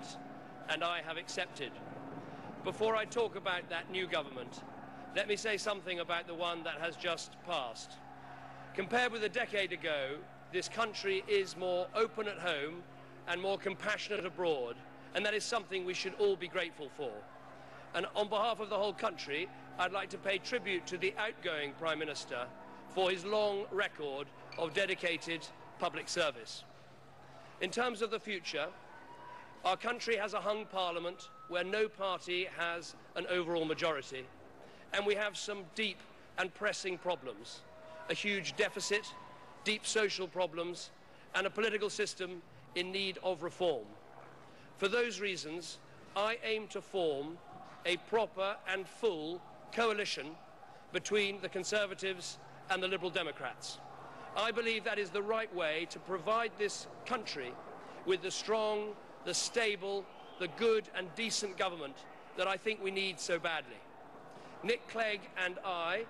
out and I have accepted. Before I talk about that new government, let me say something about the one that has just passed. Compared with a decade ago, this country is more open at home and more compassionate abroad, and that is something we should all be grateful for. And on behalf of the whole country, I'd like to pay tribute to the outgoing Prime Minister for his long record of dedicated public service. In terms of the future, our country has a hung parliament where no party has an overall majority, and we have some deep and pressing problems, a huge deficit, deep social problems, and a political system in need of reform. For those reasons, I aim to form a proper and full coalition between the Conservatives and the Liberal Democrats. I believe that is the right way to provide this country with the strong, the stable, the good and decent government that I think we need so badly. Nick Clegg and I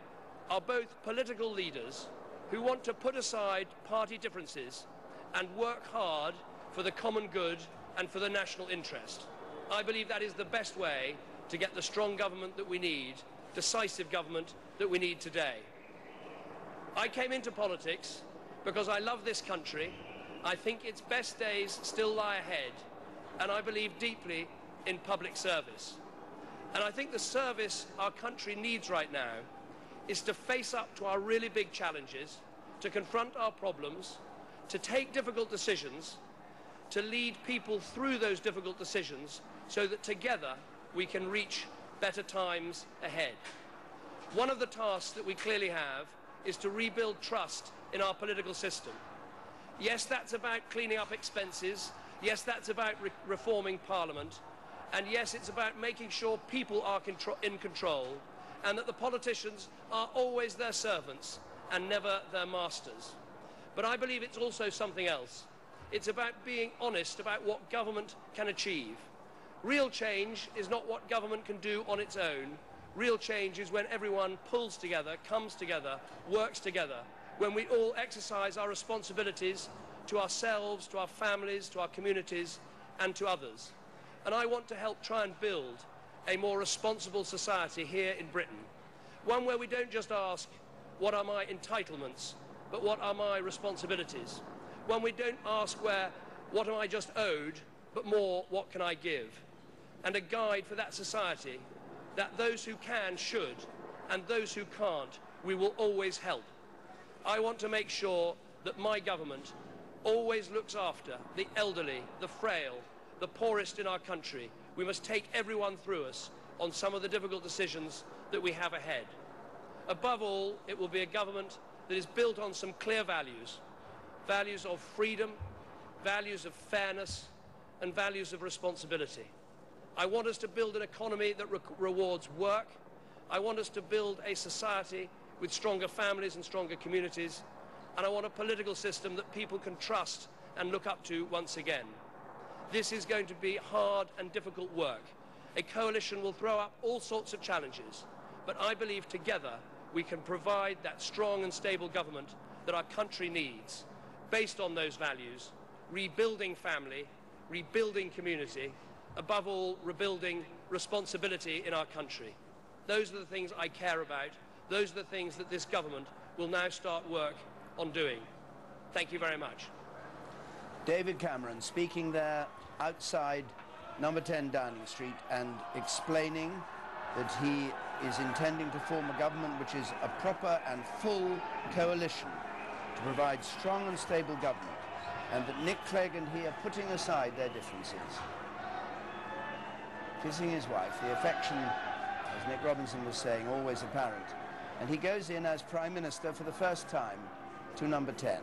are both political leaders who want to put aside party differences and work hard for the common good and for the national interest. I believe that is the best way to get the strong government that we need, decisive government that we need today. I came into politics because I love this country. I think its best days still lie ahead, and I believe deeply in public service. And I think the service our country needs right now is to face up to our really big challenges, to confront our problems, to take difficult decisions, to lead people through those difficult decisions so that together we can reach better times ahead. One of the tasks that we clearly have is to rebuild trust in our political system. Yes, that's about cleaning up expenses. Yes, that's about reforming Parliament. And yes, it's about making sure people are in control and that the politicians are always their servants and never their masters. But I believe it's also something else. It's about being honest about what government can achieve. Real change is not what government can do on its own. Real change is when everyone pulls together, comes together, works together, when we all exercise our responsibilities to ourselves, to our families, to our communities, and to others. And I want to help try and build a more responsible society here in Britain, one where we don't just ask, what are my entitlements, but what are my responsibilities? One we don't ask what am I just owed, but more, what can I give? And a guide for that society that those who can should, and those who can't, we will always help. I want to make sure that my government always looks after the elderly, the frail, the poorest in our country. We must take everyone through us on some of the difficult decisions that we have ahead. Above all, it will be a government that is built on some clear values, values of freedom, values of fairness, and values of responsibility. I want us to build an economy that rewards work. I want us to build a society with stronger families and stronger communities. And I want a political system that people can trust and look up to once again. This is going to be hard and difficult work. A coalition will throw up all sorts of challenges, but I believe together we can provide that strong and stable government that our country needs, based on those values, rebuilding family, rebuilding community, above all, rebuilding responsibility in our country. Those are the things I care about. Those are the things that this government will now start work on doing. Thank you very much. David Cameron speaking there outside number 10 Downing Street and explaining that he is intending to form a government which is a proper and full coalition to provide strong and stable government, and that Nick Clegg and he are putting aside their differences. Kissing his wife, the affection, as Nick Robinson was saying, always apparent. And he goes in as Prime Minister for the first time to number 10.